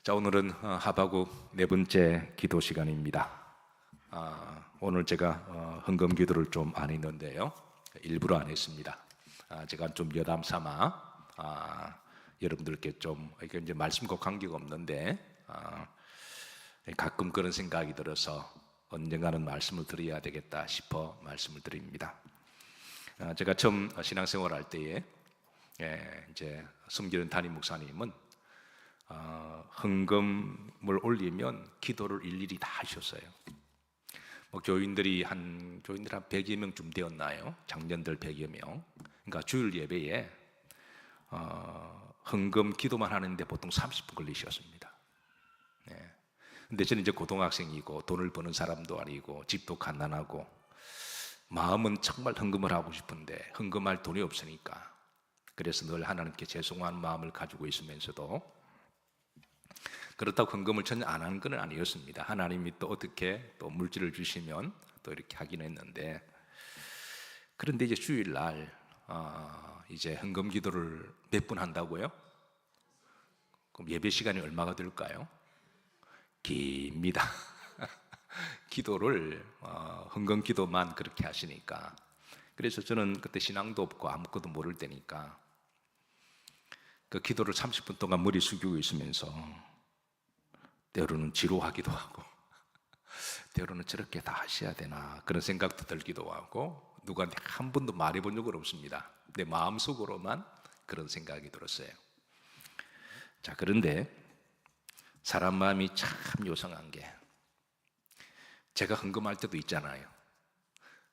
자, 오늘은 하바국 네 번째 기도 시간입니다. 오늘 제가 헌금 기도를 좀 안 했는데요, 일부러 안 했습니다. 제가 좀 여담 삼아 여러분들께 좀, 이게 이제 말씀과 관계가 없는데 가끔 그런 생각이 들어서 언젠가는 말씀을 드려야 되겠다 싶어 말씀을 드립니다. 제가 처음 신앙생활 할 때에 이제 섬기는 담임 목사님은 헌금을 올리면 기도를 일일이 다 하셨어요. 교인들이 한 100여 명쯤 되었나요? 장년들 100여 명. 그러니까 주일 예배에 헌금 기도만 하는데 보통 30분 걸리셨습니다. 근데 저는 이제 고등학생이고 돈을 버는 사람도 아니고 집도 갓난하고 마음은 정말 헌금을 하고 싶은데 헌금할 돈이 없으니까, 그래서 늘 하나님께 죄송한 마음을 가지고 있으면서도 그렇다고 헌금을 전혀 안 한 건 아니었습니다. 하나님이 또 어떻게 또 물질을 주시면 또 이렇게 하긴 했는데, 그런데 이제 주일날 이제 헌금 기도를 몇 분 한다고요? 그럼 예배 시간이 얼마가 될까요? 깁니다. 기도를 헌금 기도만 그렇게 하시니까, 그래서 저는 그때 신앙도 없고 아무것도 모를 때니까 그 기도를 30분 동안 머리 숙이고 있으면서 때로는 지루하기도 하고 때로는 저렇게 다 하셔야 되나 그런 생각도 들기도 하고, 누구한테 한 번도 말해본 적은 없습니다. 내 마음속으로만 그런 생각이 들었어요. 자, 그런데 사람 마음이 참 요상한 게, 제가 헌금할 때도 있잖아요.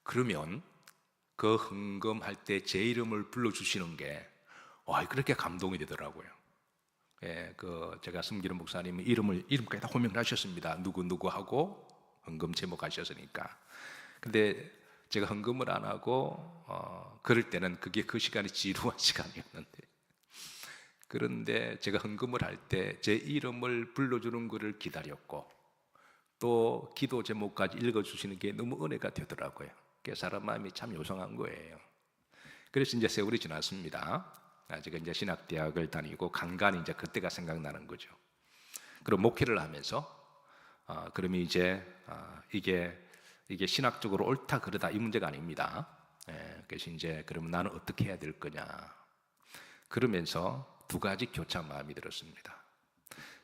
그러면 그 헌금할 때 제 이름을 불러주시는 게 그렇게 감동이 되더라고요. 제가 섬기는 목사님은 이름까지 다 호명을 하셨습니다. 누구 하고 헌금 제목 하셨으니까. 근데 제가 헌금을 안 하고 그럴 때는 그게 그 시간이 지루한 시간이었는데, 그런데 제가 헌금을 할 때 제 이름을 불러주는 것을 기다렸고 또 기도 제목까지 읽어주시는 게 너무 은혜가 되더라고요. 사람 마음이 참 요상한 거예요. 그래서 이제 세월이 지났습니다. 제가 이제 신학대학을 다니고 간간히 이제 그때가 생각나는 거죠. 그럼 목회를 하면서 그러면 이제 이게 신학적으로 옳다 그르다 이 문제가 아닙니다. 그래서 이제 그러면 나는 어떻게 해야 될 거냐, 그러면서 두 가지 교차 마음이 들었습니다.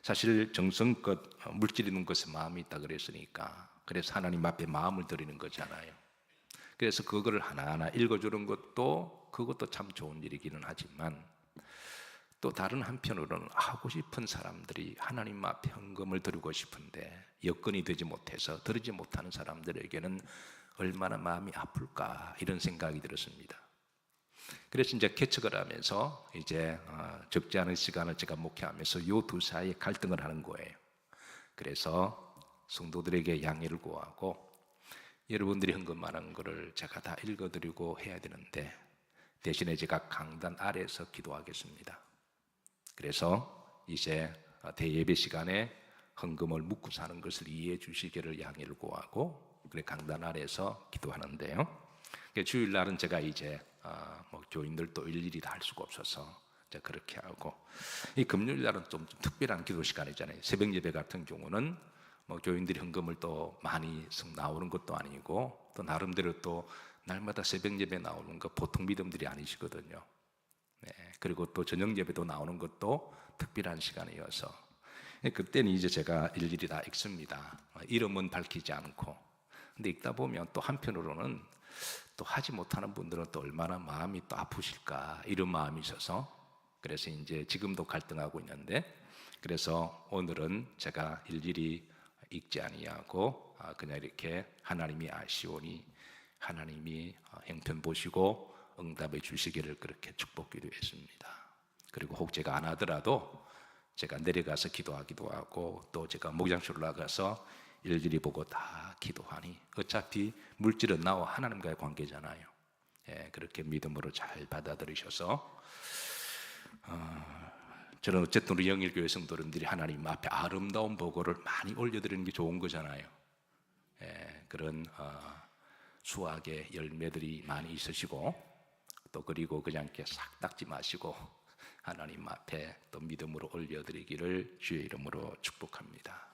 사실 정성껏 물질 있는 것에 마음이 있다 그랬으니까, 그래서 하나님 앞에 마음을 드리는 거잖아요. 그래서 그거를 하나하나 읽어주는 그것도 참 좋은 일이기는 하지만, 또 다른 한편으로는 하고 싶은 사람들이 하나님 앞에 헌금을 드리고 싶은데 여건이 되지 못해서 드리지 못하는 사람들에게는 얼마나 마음이 아플까, 이런 생각이 들었습니다. 그래서 이제 개척을 하면서 이제 적지 않은 시간을 제가 목회하면서 이 두 사이에 갈등을 하는 거예요. 그래서 성도들에게 양해를 구하고, 여러분들이 헌금하는 거를 제가 다 읽어드리고 해야 되는데 대신에 제가 강단 아래에서 기도하겠습니다. 그래서 이제 대예배 시간에 헌금을 묻고 사는 것을 이해해 주시기를 양해를 구하고, 그래 강단 아래에서 기도하는데요. 주일날은 제가 이제 교인들도 일일이 다 할 수가 없어서 이제 그렇게 하고, 이 금요일날은 좀 특별한 기도 시간이잖아요. 새벽 예배 같은 경우는 교인들이 헌금을 또 많이 나오는 것도 아니고, 또 나름대로 또 날마다 새벽 예배 나오는 거 보통 믿음들이 아니시거든요. 그리고 또 저녁 예배도 나오는 것도 특별한 시간이어서 그때는 이제 제가 일일이 다 읽습니다. 이름은 밝히지 않고. 근데 읽다 보면 또 한편으로는 또 하지 못하는 분들은 또 얼마나 마음이 또 아프실까, 이런 마음이 있어서, 그래서 이제 지금도 갈등하고 있는데, 그래서 오늘은 제가 일일이 읽지 아니하고 그냥 이렇게 하나님이 아시오니 하나님이 형편 보시고 응답해 주시기를 그렇게 축복기도 했습니다. 그리고 혹 제가 안 하더라도 제가 내려가서 기도하기도 하고, 또 제가 목장실로 나가서 일일이 보고 다 기도하니 어차피 물질은 나와 하나님과의 관계잖아요. 그렇게 믿음으로 잘 받아들이셔서 저는 어쨌든 우리 영일교회 성도님들이 하나님 앞에 아름다운 보고를 많이 올려드리는 게 좋은 거잖아요. 그런 수확의 열매들이 많이 있으시고, 또 그리고 그냥 이렇게 싹 닦지 마시고 하나님 앞에 또 믿음으로 올려드리기를 주의 이름으로 축복합니다.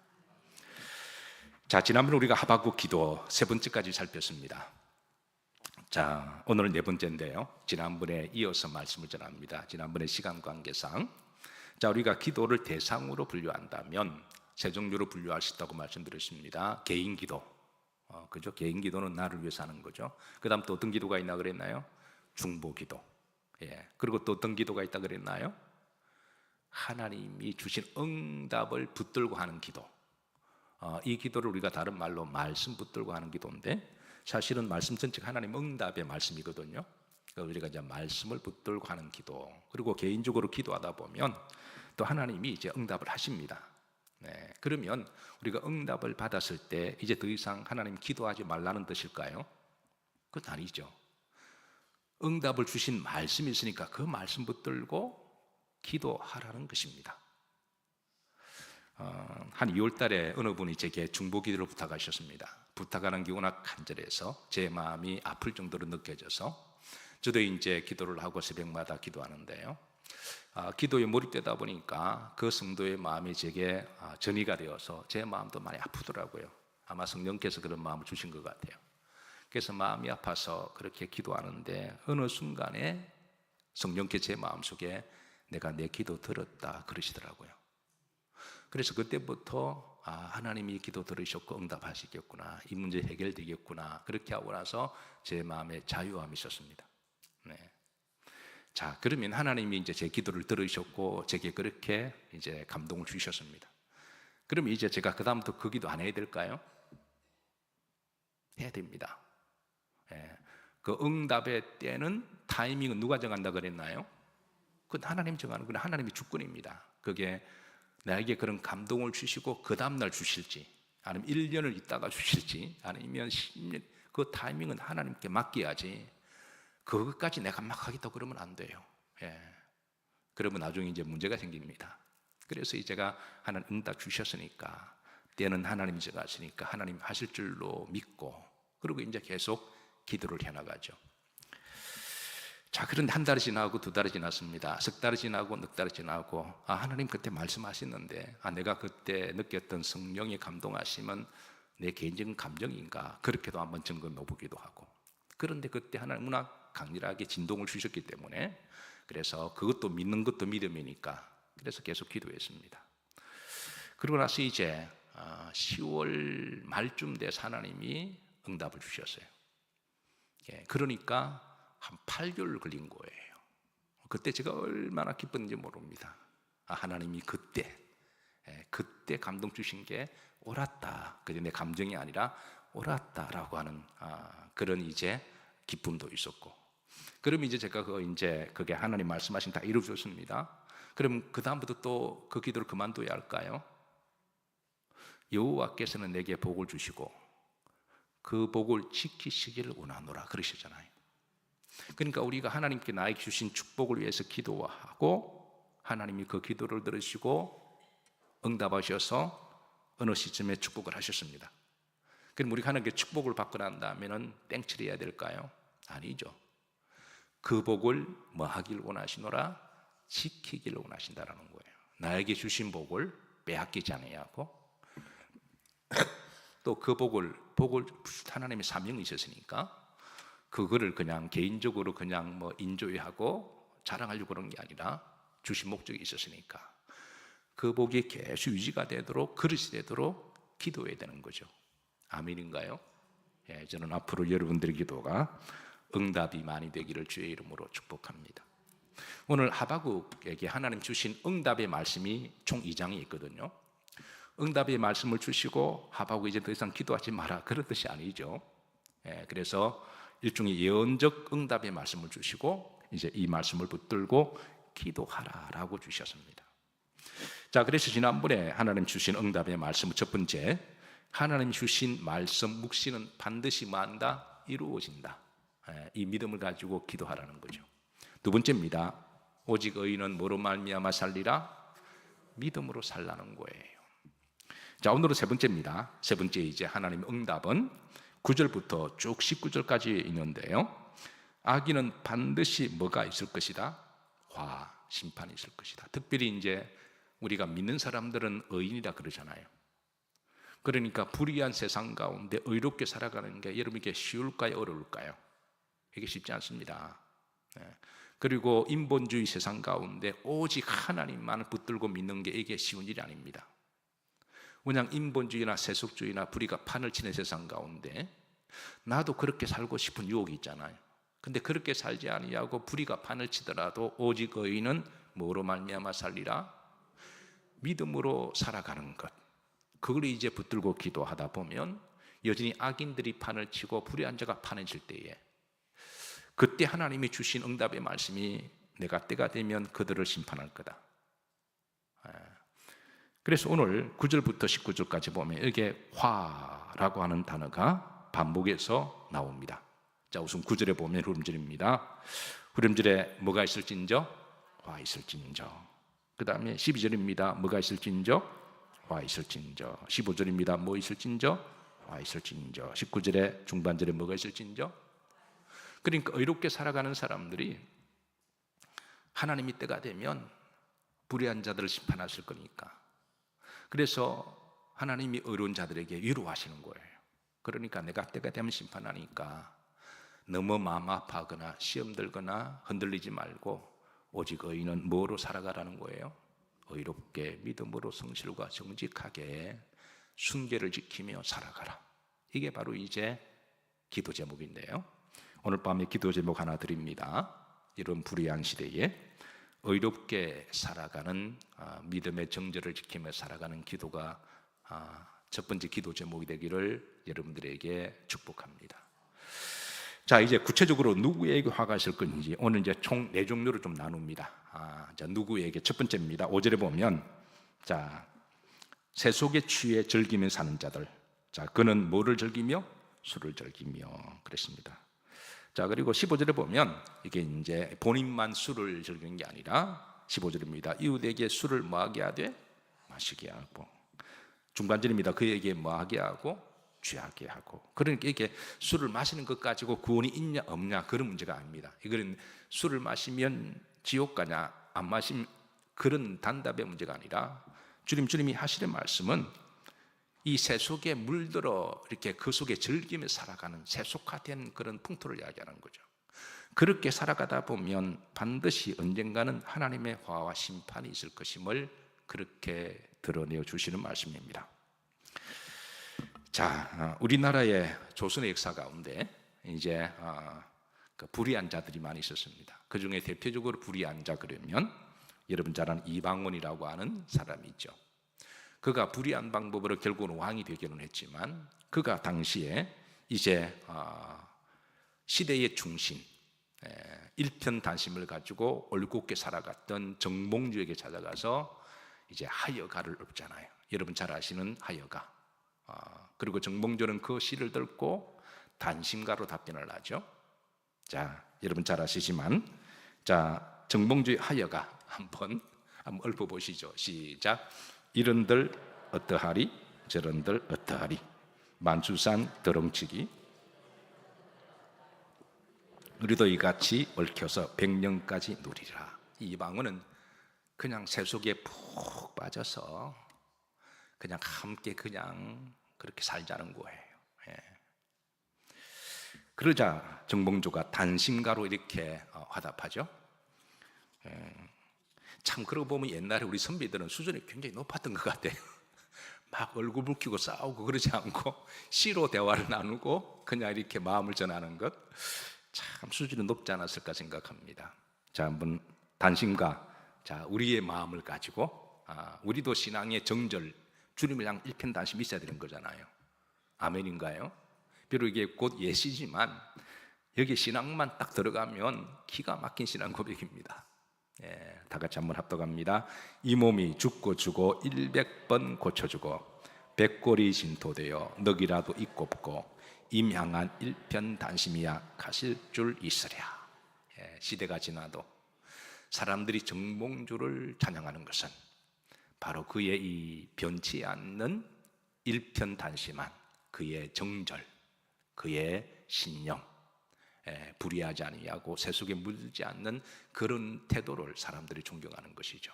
자, 지난번에 우리가 하박국 기도 세 번째까지 살폈습니다. 자, 오늘은 네 번째인데요, 지난번에 이어서 말씀을 전합니다. 지난번에 시간 관계상, 자, 우리가 기도를 대상으로 분류한다면 세 종류로 분류할 수 있다고 말씀드렸습니다. 개인 기도, 그죠? 개인 기도는 나를 위해서 하는 거죠. 그 다음 또 어떤 기도가 있나 그랬나요? 중보 기도. 그리고 또 어떤 기도가 있다 그랬나요? 하나님이 주신 응답을 붙들고 하는 기도. 이 기도를 우리가 다른 말로 말씀 붙들고 하는 기도인데, 사실은 말씀 전체가 하나님 응답의 말씀이거든요. 그러니까 우리가 이제 말씀을 붙들고 하는 기도, 그리고 개인적으로 기도하다 보면 또 하나님이 이제 응답을 하십니다. 그러면 우리가 응답을 받았을 때 이제 더 이상 하나님 기도하지 말라는 뜻일까요? 그건 아니죠. 응답을 주신 말씀이 있으니까 그 말씀 붙들고 기도하라는 것입니다. 한 2월 달에 어느 분이 제게 중보 기도를 부탁하셨습니다. 부탁하는 게 워낙 간절해서 제 마음이 아플 정도로 느껴져서 저도 이제 기도를 하고 새벽마다 기도하는데요, 기도에 몰입되다 보니까 그 성도의 마음이 제게 전이가 되어서 제 마음도 많이 아프더라고요. 아마 성령께서 그런 마음을 주신 것 같아요. 그래서 마음이 아파서 그렇게 기도하는데 어느 순간에 성령께서 제 마음속에 내가 내 기도 들었다 그러시더라고요. 그래서 그때부터 하나님이 기도 들으셨고 응답하시겠구나, 이 문제 해결되겠구나, 그렇게 하고 나서 제 마음에 자유함이 있었습니다. 자, 그러면 하나님이 이제 제 기도를 들으셨고 제게 그렇게 이제 감동을 주셨습니다. 그럼 이제 제가 그 다음부터 그 기도 안 해야 될까요? 해야 됩니다. 그 응답의 때는, 타이밍은 누가 정한다 그랬나요? 그건 하나님 정하는 건 하나님의 주권입니다. 그게 나에게 그런 감동을 주시고 그 다음날 주실지, 아니면 1년을 있다가 주실지, 아니면 10년, 그 타이밍은 하나님께 맡겨야지 그것까지 내가 막 하겠다고 그러면 안 돼요. 그러면 나중에 이제 문제가 생깁니다. 그래서 제가 하나님 응답 주셨으니까, 때는 하나님이 정하시니까 하나님 하실 줄로 믿고, 그리고 이제 계속 기도를 해나가죠. 자, 그런데 한 달이 지나고 두 달이 지났습니다. 석 달이 지나고 넉 달이 지나고, 하나님 그때 말씀하셨는데 내가 그때 느꼈던 성령의 감동하심은 내 개인적인 감정인가, 그렇게도 한번 점검해 보기도 하고. 그런데 그때 하나님 워낙 강렬하게 진동을 주셨기 때문에, 그래서 그것도 믿는 것도 믿음이니까 그래서 계속 기도했습니다. 그러고 나서 이제 10월 말쯤 돼서 하나님이 응답을 주셨어요. 그러니까 한 8개월 걸린 거예요. 그때 제가 얼마나 기뻤는지 모릅니다. 하나님이 그때 감동 주신 게 옳았다, 그게 내 감정이 아니라 옳았다라고 하는 그런 이제 기쁨도 있었고. 그럼 이제 제가 그게 하나님 말씀하신 다 이루어졌습니다. 그럼 그 다음부터 또 그 기도를 그만둬야 할까요? 여호와께서는 내게 복을 주시고 그 복을 지키시기를 원하노라 그러시잖아요. 그러니까 우리가 하나님께 나에게 주신 축복을 위해서 기도하고 하나님이 그 기도를 들으시고 응답하셔서 어느 시점에 축복을 하셨습니다. 그럼 우리가 하나님께 축복을 받고 난 다음에는 땡칠해야 될까요? 아니죠. 그 복을 뭐 하길 원하시노라? 지키길 원하신다라는 거예요. 나에게 주신 복을 빼앗기지 않아야 하고, 또 그 복을 하나님의 사명이 있었으니까 그거를 그냥 개인적으로 그냥 뭐 인조하고 자랑하려고 그런 게 아니라 주신 목적이 있었으니까 그 복이 계속 유지가 되도록, 그릇이 되도록 기도해야 되는 거죠. 아멘인가요? 저는 앞으로 여러분들의 기도가 응답이 많이 되기를 주의 이름으로 축복합니다. 오늘 하박국에게 하나님 주신 응답의 말씀이 총 2장이 있거든요. 응답의 말씀을 주시고 하박국 이제 더 이상 기도하지 마라, 그런 뜻이 아니죠. 그래서 일종의 예언적 응답의 말씀을 주시고 이제 이 말씀을 붙들고 기도하라라고 주셨습니다. 자, 그래서 지난번에 하나님 주신 응답의 말씀 첫 번째, 하나님 주신 말씀 묵시는 반드시 뭐한다? 이루어진다. 이 믿음을 가지고 기도하라는 거죠. 두 번째입니다. 오직 의인은 뭐로 말미암아 살리라? 믿음으로 살라는 거예요. 자, 오늘은 세 번째입니다. 세 번째 이제 하나님 응답은 9절부터 쭉 19절까지 있는데요. 악인은 반드시 뭐가 있을 것이다? 화. 심판이 있을 것이다. 특별히 이제 우리가 믿는 사람들은 의인이라 그러잖아요. 그러니까 불의한 세상 가운데 의롭게 살아가는 게 여러분에게 쉬울까요? 어려울까요? 이게 쉽지 않습니다. 그리고 인본주의 세상 가운데 오직 하나님만 붙들고 믿는 게 이게 쉬운 일이 아닙니다. 그냥 인본주의나 세속주의나 불의가 판을 치는 세상 가운데 나도 그렇게 살고 싶은 유혹이 있잖아요. 근데 그렇게 살지 아니하고 불의가 판을 치더라도 오직 의인은 뭐로 말미암아 살리라? 믿음으로 살아가는 것. 그걸 이제 붙들고 기도하다 보면 여전히 악인들이 판을 치고 불의한 자가 판을 칠 때에 그때 하나님이 주신 응답의 말씀이 내가 때가 되면 그들을 심판할 거다. 그래서 오늘 9절부터 19절까지 보면 이게 화라고 하는 단어가 반복해서 나옵니다. 자, 우선 9절에 보면 후렴절입니다. 후렴절에 뭐가 있을진저? 화 있을진저. 그 다음에 12절입니다. 뭐가 있을진저? 화 있을진저. 15절입니다. 뭐 있을진저? 화 있을진저. 19절에 중반절에 뭐가 있을진저? 그러니까 의롭게 살아가는 사람들이 하나님이 때가 되면 불의한 자들을 심판하실 거니까. 그래서 하나님이 의로운 자들에게 위로하시는 거예요. 그러니까 내가 때가 되면 심판하니까 너무 마음 아파하거나 시험 들거나 흔들리지 말고 오직 의인은 뭐로 살아가라는 거예요? 의롭게 믿음으로 성실과 정직하게 순결을 지키며 살아가라. 이게 바로 이제 기도 제목인데요. 오늘 밤에 기도 제목 하나 드립니다. 이런 불의한 시대에 의롭게 살아가는 믿음의 정절을 지키며 살아가는 기도가 첫 번째 기도 제목이 되기를 여러분들에게 축복합니다. 자, 이제 구체적으로 누구에게 화가 있을 건지 오늘 이제 총 4종류로 좀 나눕니다. 자, 누구에게? 첫 번째입니다. 5절에 보면 자, 세속에 취해 즐기며 사는 자들. 자, 그는 뭐를 즐기며? 술을 즐기며 그랬습니다. 자, 그리고 15절에 보면 이게 이제 본인만 술을 즐기는 게 아니라 15절입니다. 이웃에게 술을 뭐하게 하되? 마시게 하고. 중반절입니다. 그에게 뭐하게 하고? 취하게 하고. 그러니까 이게 술을 마시는 것 가지고 구원이 있냐 없냐 그런 문제가 아닙니다. 이거는 술을 마시면 지옥 가냐 안 마시면 그런 단답의 문제가 아니라 주님이 하시는 말씀은 이 세속에 물들어 이렇게 그 속에 즐기며 살아가는 세속화된 그런 풍토를 이야기하는 거죠. 그렇게 살아가다 보면 반드시 언젠가는 하나님의 화와 심판이 있을 것임을 그렇게 드러내어 주시는 말씀입니다. 자, 우리나라의 조선의 역사 가운데 이제 그 불의한 자들이 많이 있었습니다. 그 중에 대표적으로 불의한 자 그러면 여러분 잘 아는 이방원이라고 하는 사람이 있죠. 그가 불의한 방법으로 결국은 왕이 되기는 했지만 그가 당시에 이제 시대의 중심 일편단심을 가지고 올곧게 살아갔던 정몽주에게 찾아가서 이제 하여가를 읊잖아요. 여러분 잘 아시는 하여가. 그리고 정몽주는 그 시를 듣고 단심가로 답변을 하죠. 자, 여러분 잘 아시지만 자, 정몽주의 하여가 한번 읊어보시죠. 시작. 이런들 어떠하리 저런들 어떠하리 만수산 더렁치기 우리도 이같이 얽혀서 100년까지 누리라. 이 방언은 그냥 세속에 푹 빠져서 그냥 함께 그냥 그렇게 살자는 거예요. 그러자 정봉주가 단심가로 이렇게 화답하죠. 참 그러고 보면 옛날에 우리 선비들은 수준이 굉장히 높았던 것 같아요. 막 얼굴 붉히고 싸우고 그러지 않고 시로 대화를 나누고 그냥 이렇게 마음을 전하는 것 참 수준이 높지 않았을까 생각합니다. 자, 한번 단심가. 자, 우리의 마음을 가지고 우리도 신앙의 정절 주님을 향한 일편단심이 있어야 되는 거잖아요. 아멘인가요? 비록 이게 곧 예시지만 여기 신앙만 딱 들어가면 기가 막힌 신앙 고백입니다. 다 같이 한번 합독합니다. 이 몸이 죽고 주고 100번 고쳐주고 백골이 진토되어 넋이라도 이꼽고 임향한 일편단심이야 가실 줄 있으랴. 시대가 지나도 사람들이 정몽주를 찬양하는 것은 바로 그의 이 변치 않는 일편단심한 그의 정절, 그의 신령, 불의하지 아니하고 세속에 물들지 않는 그런 태도를 사람들이 존경하는 것이죠.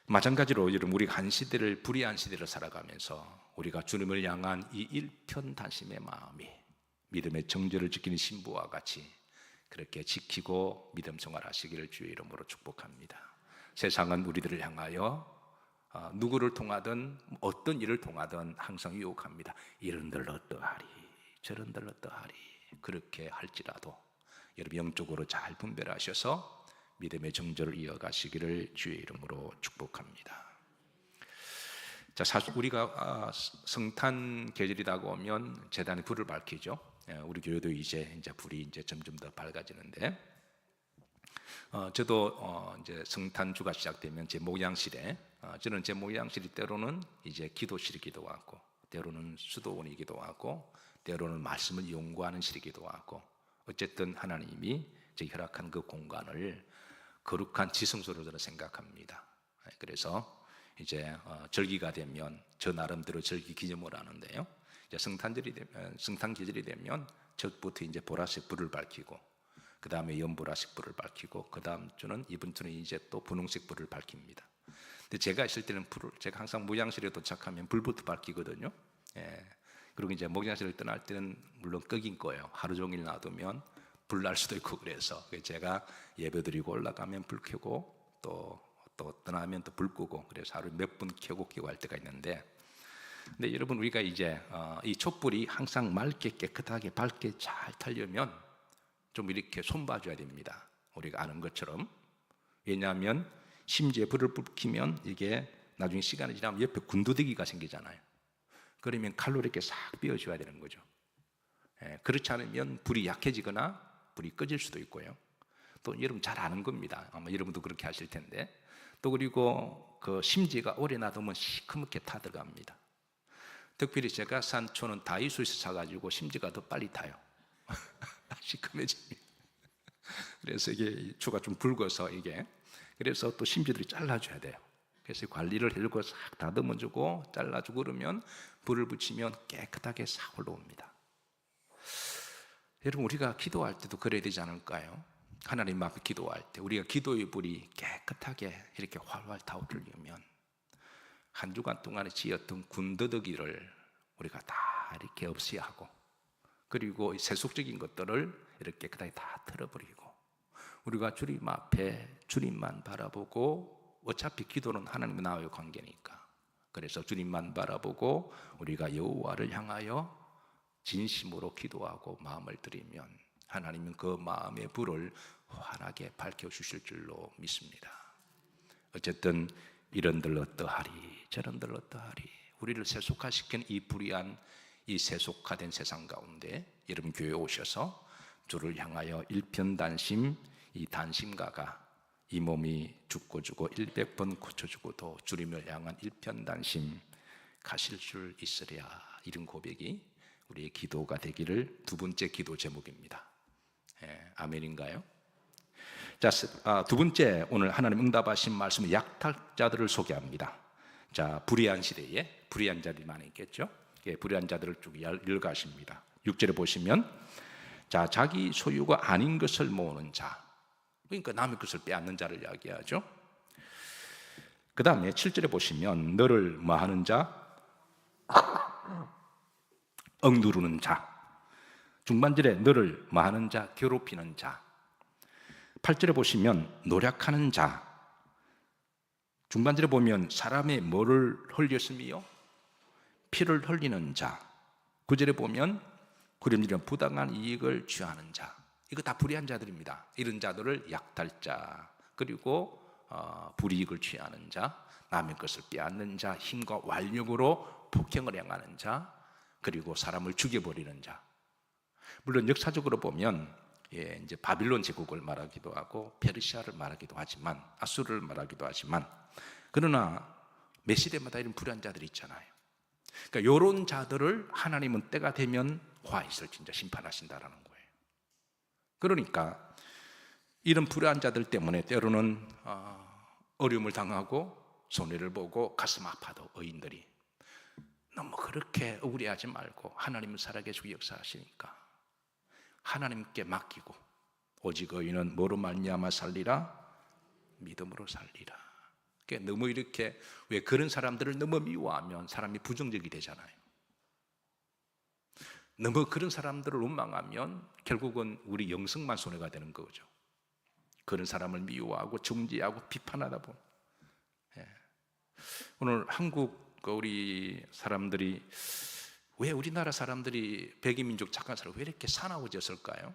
마찬가지로 여러분, 우리가 한 시대를, 불의한 시대를 살아가면서 우리가 주님을 향한 이 일편단심의 마음이 믿음의 정절을 지키는 신부와 같이 그렇게 지키고 믿음 생활하시기를 주의 이름으로 축복합니다. 세상은 우리들을 향하여 누구를 통하든 어떤 일을 통하든 항상 유혹합니다. 이런들 어떠하리, 저런들 어떠하리. 그렇게 할지라도 여러분 영적으로 잘 분별하셔서 믿음의 정절을 이어가시기를 주의 이름으로 축복합니다. 자, 사실 우리가 성탄 계절이라고 하면 제단에 불을 밝히죠. 우리 교회도 이제 불이 이제 점점 더 밝아지는데, 저도 이제 성탄주가 시작되면 제 목양실에, 저는 제 목양실이 때로는 이제 기도실이기도 하고, 때로는 수도원이기도 하고, 때로는 말씀을 연구하는 실이기도 하고, 어쨌든 하나님이 제 허락한 그 공간을 거룩한 지성소로 저는 생각합니다. 그래서 이제 절기가 되면 저 나름대로 절기 기념을 하는데요. 이제 성탄절이 되면, 성탄 계절이 되면 첫부터 이제 보라색 불을 밝히고, 그 다음에 연보라색 불을 밝히고, 그 다음 주는 이번 주는 이제 또 분홍색 불을 밝힙니다. 근데 제가 있을 때는 제가 항상 목양실에 도착하면 불부터 밝히거든요. 그리고 이제 목양실을 떠날 때는 물론 끄긴 거예요. 하루 종일 놔두면 불 날 수도 있고, 그래서 제가 예배드리고 올라가면 불 켜고 또 떠나면 또 불 끄고, 그래서 하루에 몇 분 켜고 할 때가 있는데, 근데 여러분, 우리가 이제 이 촛불이 항상 맑게 깨끗하게 밝게 잘 타려면 좀 이렇게 손봐줘야 됩니다. 우리가 아는 것처럼. 왜냐하면 심지어 불을 켜면 이게 나중에 시간이 지나면 옆에 군더더기가 생기잖아요. 그러면 칼로 이렇게 싹 비워줘야 되는 거죠. 그렇지 않으면 불이 약해지거나 불이 꺼질 수도 있고요. 또 여러분 잘 아는 겁니다. 아마 여러분도 그렇게 하실 텐데, 또 그리고 그 심지가 오래 놔두면 시커멓게 타들어갑니다. 특별히 제가 산 초는 다이소에서 사가지고 심지가 더 빨리 타요. 시커매집니다. 그래서 이게 초가 좀 붉어서 이게, 그래서 또 심지들이 잘라줘야 돼요. 그래서 관리를 해주고 싹 다듬어주고 잘라주고 그러면 불을 붙이면 깨끗하게 싹 올라옵니다. 여러분, 우리가 기도할 때도 그래야 되지 않을까요? 하나님 앞에 기도할 때 우리가 기도의 불이 깨끗하게 이렇게 활활 타오르려면 한 주간 동안에 지었던 군더더기를 우리가 다 이렇게 없애야 하고, 그리고 세속적인 것들을 이렇게 깨끗하게 다 털어버리고, 우리가 주님 앞에 주님만 바라보고, 어차피 기도는 하나님과 나와의 관계니까, 그래서 주님만 바라보고 우리가 여호와를 향하여 진심으로 기도하고 마음을 드리면 하나님은 그 마음의 불을 환하게 밝혀주실 줄로 믿습니다. 어쨌든 이런들 어떠하리 저런들 어떠하리, 우리를 세속화시킨 이 불의한 이 세속화된 세상 가운데 여러분 교회에 오셔서 주를 향하여 일편단심, 이 단심가가 이 몸이 죽고 주고 100번 고쳐주고도 주님을 향한 일편단심 가실 줄 있으랴, 이런 고백이 우리의 기도가 되기를 두 번째 기도 제목입니다. 아멘인가요? 자, 두 번째 오늘 하나님 응답하신 말씀은 약탈자들을 소개합니다. 자, 불의한 시대에 불의한 자들이 많이 있겠죠. 불의한 자들을 쭉 읽어가십니다. 6절에 보시면, 자, 자기 소유가 아닌 것을 모으는 자, 그러니까 남의 것을 빼앗는 자를 이야기하죠. 그 다음에 7절에 보시면 너를 뭐하는 자? 억누르는 자. 중반절에 너를 뭐하는 자? 괴롭히는 자. 8절에 보시면 노력하는 자. 중반절에 보면 사람의 뭐를 흘렸으며 피를 흘리는 자. 9절에 보면 그림들은 부당한 이익을 취하는 자. 이거 다 불의한 자들입니다. 이런 자들을 약탈자, 그리고 불이익을 취하는 자, 남의 것을 빼앗는 자, 힘과 완력으로 폭행을 행하는 자, 그리고 사람을 죽여버리는 자. 물론 역사적으로 보면 이제 바빌론 제국을 말하기도 하고 페르시아를 말하기도 하지만, 아수르를 말하기도 하지만, 그러나 매 시대마다 이런 불의한 자들이 있잖아요. 그러니까 이런 자들을 하나님은 때가 되면 화 있을 진짜 심판하신다라는 거예요. 그러니까 이런 불의한 자들 때문에 때로는 어려움을 당하고 손해를 보고 가슴 아파도 의인들이 너무 그렇게 억울해하지 말고, 하나님은 살아계시고 역사하시니까 하나님께 맡기고 오직 의인은 뭐로 말미암아 살리라? 믿음으로 살리라. 그러니까 너무 이렇게 왜 그런 사람들을 너무 미워하면 사람이 부정적이 되잖아요. 너무 그런 사람들을 원망하면 결국은 우리 영성만 손해가 되는 거죠. 그런 사람을 미워하고 정죄하고 비판하다 보면 오늘 한국 우리 사람들이 왜 우리나라 사람들이 백이민족 착한 사람 왜 이렇게 사나워졌을까요?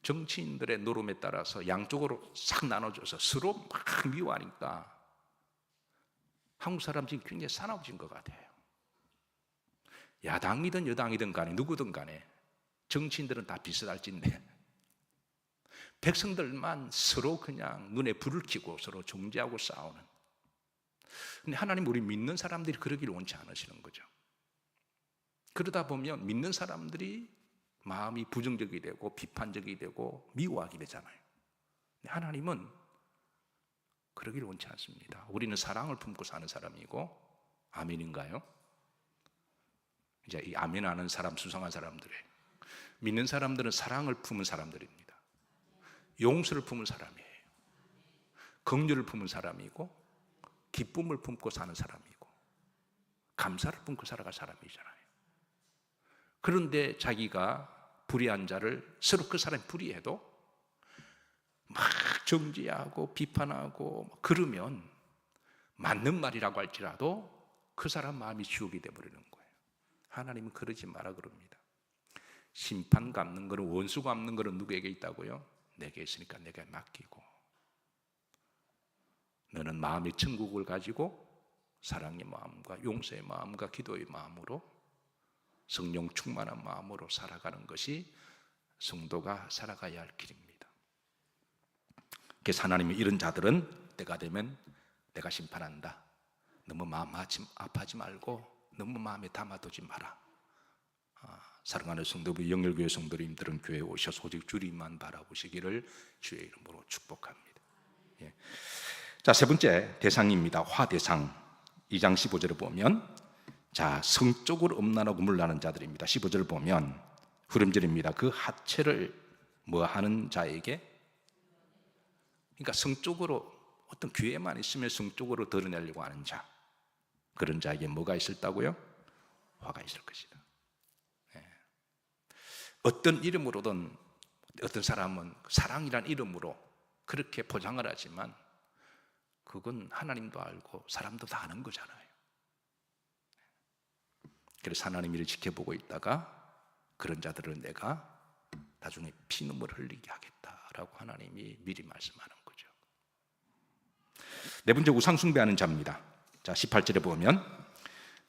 정치인들의 노름에 따라서 양쪽으로 싹 나눠져서 서로 막 미워하니까 한국 사람들이 굉장히 사나워진 것 같아요. 야당이든 여당이든 간에 누구든 간에 정치인들은 다 비슷할진데 백성들만 서로 그냥 눈에 불을 켜고 서로 정죄하고 싸우는. 근데 하나님 우리 믿는 사람들이 그러기를 원치 않으시는 거죠. 그러다 보면 믿는 사람들이 마음이 부정적이 되고 비판적이 되고 미워하게 되잖아요. 근데 하나님은 그러기를 원치 않습니다. 우리는 사랑을 품고 사는 사람이고, 아멘인가요? 이제 이 아멘하는 사람 수상한 사람들이에요. 믿는 사람들은 사랑을 품은 사람들입니다. 용서를 품은 사람이에요. 긍휼을 품은 사람이고, 기쁨을 품고 사는 사람이고, 감사를 품고 살아갈 사람이잖아요. 그런데 자기가 불의한 자를 서로 그 사람이 불의해도 막 정죄하고 비판하고 그러면 맞는 말이라고 할지라도 그 사람 마음이 지옥이 되어버리는 거예요. 하나님은 그러지 마라 그럽니다. 심판 갚는 거는, 원수 갚는 거는 누구에게 있다고요? 내게 있으니까 내게 맡기고, 너는 마음의 천국을 가지고 사랑의 마음과 용서의 마음과 기도의 마음으로 성령 충만한 마음으로 살아가는 것이 성도가 살아가야 할 길입니다. 그래서 하나님이 이런 자들은 때가 되면 내가 심판한다. 너무 마음 아파하지 말고 너무 마음에 담아두지 마라. 사랑하는 성도부 영열교회 성도님들은 교회에 오셔서 오직 주님만 바라보시기를 주의 이름으로 축복합니다. 예. 자, 세 번째 대상입니다. 화대상. 2장 15절을 보면 자, 성적으로 음란하고 물나는 자들입니다. 15절을 보면 후렴절입니다. 그 하체를 뭐 하는 자에게, 그러니까 성적으로 어떤 기회만 있으면 성적으로 드러내려고 하는 자, 그런 자에게 뭐가 있었다고요? 화가 있을 것이다. 예. 어떤 이름으로든 어떤 사람은 사랑이란 이름으로 그렇게 포장을 하지만 그건 하나님도 알고 사람도 다 아는 거잖아요. 그래서 하나님이 이를 지켜보고 있다가 그런 자들은 내가 나중에 피눈물을 흘리게 하겠다라고 하나님이 미리 말씀하는 거죠. 네 번째, 우상 숭배하는 자입니다. 자, 18절에 보면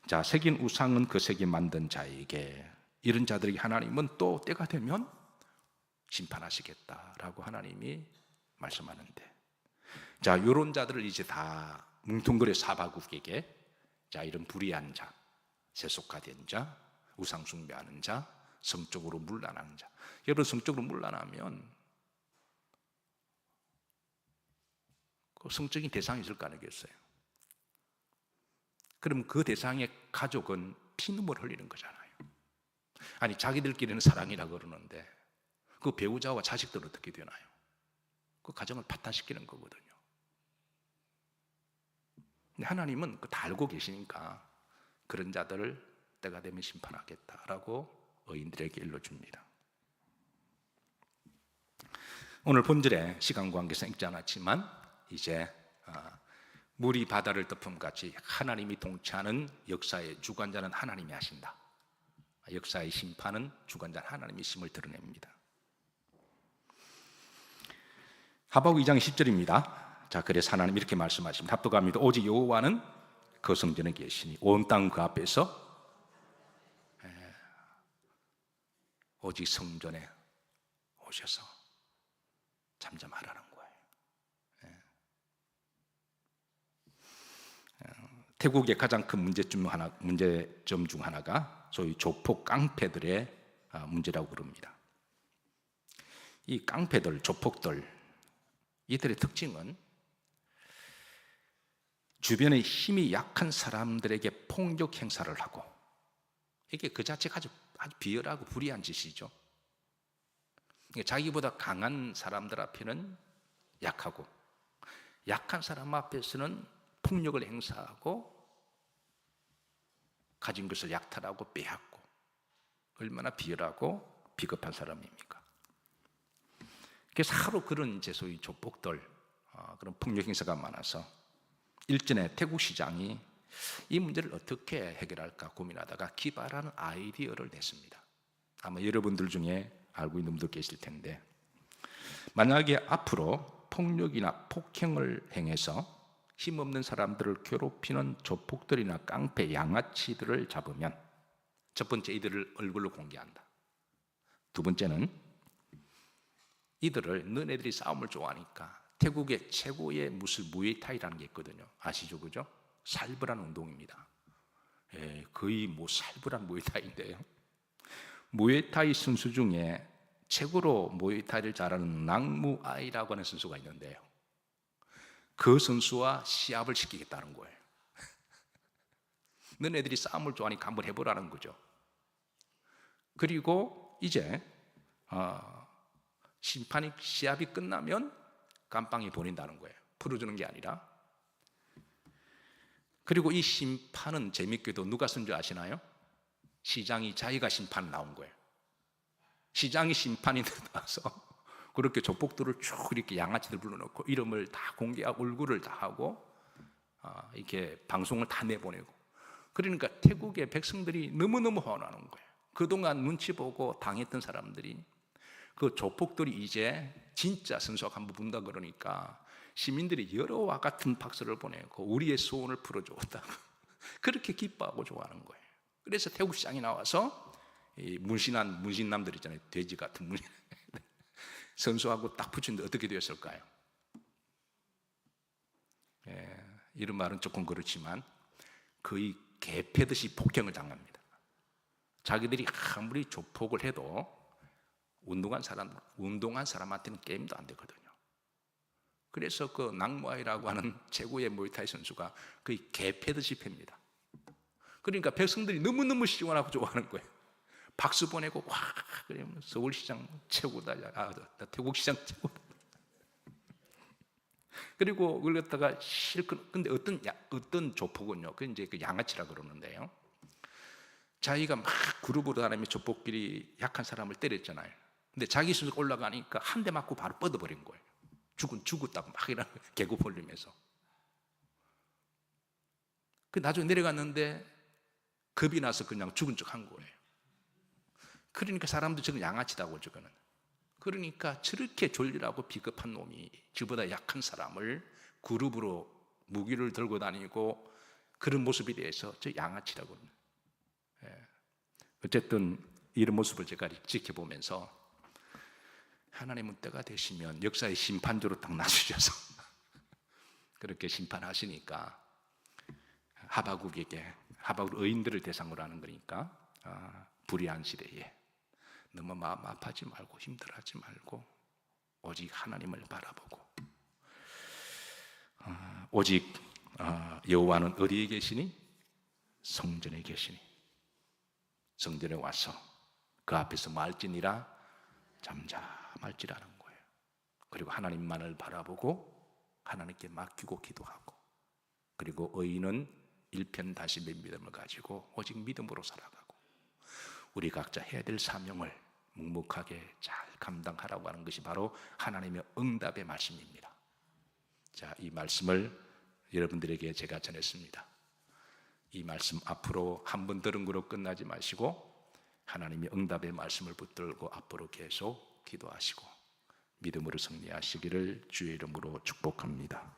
자, 새긴 우상은 그 새긴 만든 자에게, 이런 자들에게 하나님은 또 때가 되면 심판하시겠다라고 하나님이 말씀하는데, 자, 이런 자들을 이제 다 뭉뚱그려 사바국에게, 자, 이런 불의한 자, 세속화된 자, 우상 숭배하는 자, 성적으로 문란하는 자. 여러분, 성적으로 문란하면 그 성적인 대상이 있을까 아니겠어요? 그럼 그 대상의 가족은 피눈물 흘리는 거잖아요. 아니, 자기들끼리는 사랑이라 그러는데 그 배우자와 자식들은 어떻게 되나요? 그 가정을 파탄시키는 거거든요. 근데 하나님은 그거 다 알고 계시니까 그런 자들을 때가 되면 심판하겠다라고 의인들에게 일러줍니다. 오늘 본절에 시간 관계상 읽지 않았지만 이제 물이 바다를 덮음같이 하나님이 통치하는 역사의 주관자는 하나님이 하신다. 역사의 심판은 주관자 하나님이 심을 드러냅니다. 하박국 2장 10절입니다. 자, 그래서 하나님 이렇게 말씀하십니다. 합독합니다. 오직 여호와는 그 성전에 계시니 온 땅 그 앞에서, 오직 성전에 오셔서 잠잠하라는 거예요. 태국의 가장 큰 문제점 중 하나가 소위 조폭 깡패들의 문제라고 부릅니다. 이 깡패들, 조폭들, 이들의 특징은 주변에 힘이 약한 사람들에게 폭력 행사를 하고, 이게 그 자체가 아주 비열하고 불의한 짓이죠. 자기보다 강한 사람들 앞에는 약하고, 약한 사람 앞에서는 폭력을 행사하고 가진 것을 약탈하고 빼앗고, 얼마나 비열하고 비겁한 사람입니까? 그래서 하루 그런 소위 조폭들, 그런 폭력 행사가 많아서 일전에 태국 시장이 이 문제를 어떻게 해결할까 고민하다가 기발한 아이디어를 냈습니다. 아마 여러분들 중에 알고 있는 분도 계실 텐데, 만약에 앞으로 폭력이나 폭행을 행해서 힘없는 사람들을 괴롭히는 조폭들이나 깡패, 양아치들을 잡으면 첫 번째, 이들을 얼굴로 공개한다. 두 번째는 이들을, 너네들이 싸움을 좋아하니까 태국의 최고의 무에타이라는 게 있거든요. 아시죠? 그죠? 살벌한 운동입니다. 거의 살벌한 무에타이인데요. 무에타이 선수 중에 최고로 무에타이를 잘하는 낭무아이라고 하는 선수가 있는데요, 그 선수와 시합을 시키겠다는 거예요. 너네들이 싸움을 좋아하니까 한번 해보라는 거죠. 그리고 이제 시합이 끝나면 감방에 보낸다는 거예요. 풀어주는 게 아니라. 그리고 이 심판은 재밌게도 누가 쓴 줄 아시나요? 시장이 자기가 심판 나온 거예요. 시장이 심판이 나와서 그렇게 조폭들을 쭉 이렇게 양아치들 불러놓고 이름을 다 공개하고 얼굴을 다 하고 이렇게 방송을 다 내보내고, 그러니까 태국의 백성들이 너무너무 화나는 거예요. 그동안 눈치 보고 당했던 사람들이, 그 조폭들이 이제 진짜 선수가 한번 본다 그러니까 시민들이 여러와 같은 박수를 보내고 우리의 소원을 풀어주었다고 그렇게 기뻐하고 좋아하는 거예요. 그래서 태국 시장이 나와서 이 문신남들 있잖아요, 돼지 같은 문신 선수하고 딱 붙였는데 어떻게 되었을까요? 이런 말은 조금 그렇지만 거의 개패듯이 폭행을 당합니다. 자기들이 아무리 조폭을 해도 운동한 사람한테는 게임도 안 되거든요. 그래서 그 낭무아이라고 하는 최고의 무에타이 선수가 거의 개패듯이 팹니다. 그러니까 백성들이 너무너무 시원하고 좋아하는 거예요. 박수 보내고 와, 그러면 서울시장 최고다, 태국시장 최고다. 그리고 그걸 갖다가 실컷, 근데 어떤 조폭은요, 그 이제 그 양아치라 그러는데요, 자기가 막 그룹으로 다니며 조폭끼리 약한 사람을 때렸잖아요. 근데 자기 순서 올라가니까 한 대 맞고 바로 뻗어버린 거예요. 죽었다고 막 이런 개구 벌리면서. 그 나중에 내려갔는데 겁이 나서 그냥 죽은 척 한 거예요. 그러니까 사람도 저건 양아치다고, 저거는. 그러니까 저렇게 졸리라고 비겁한 놈이 저보다 약한 사람을 그룹으로 무기를 들고 다니고 그런 모습에 대해서 저 양아치라고 합니다. 어쨌든 이런 모습을 제가 지켜보면서 하나님은 때가 되시면 역사의 심판조로 딱 나주셔서 그렇게 심판하시니까 하박국 의인들을 대상으로 하는 거니까 불의한 시대에 너무 마음 아파하지 말고 힘들어하지 말고 오직 하나님을 바라보고, 오직 여호와는 어디에 계시니? 성전에 계시니 성전에 와서 그 앞에서 말지니라 잠잠할지라는 거예요. 그리고 하나님만을 바라보고 하나님께 맡기고 기도하고, 그리고 의인은 일편단심의 믿음을 가지고 오직 믿음으로 살아가고, 우리 각자 해야 될 사명을 묵묵하게 잘 감당하라고 하는 것이 바로 하나님의 응답의 말씀입니다. 자, 이 말씀을 여러분들에게 제가 전했습니다. 이 말씀 앞으로 한 번 들은 거로 끝나지 마시고 하나님의 응답의 말씀을 붙들고 앞으로 계속 기도하시고 믿음으로 승리하시기를 주의 이름으로 축복합니다.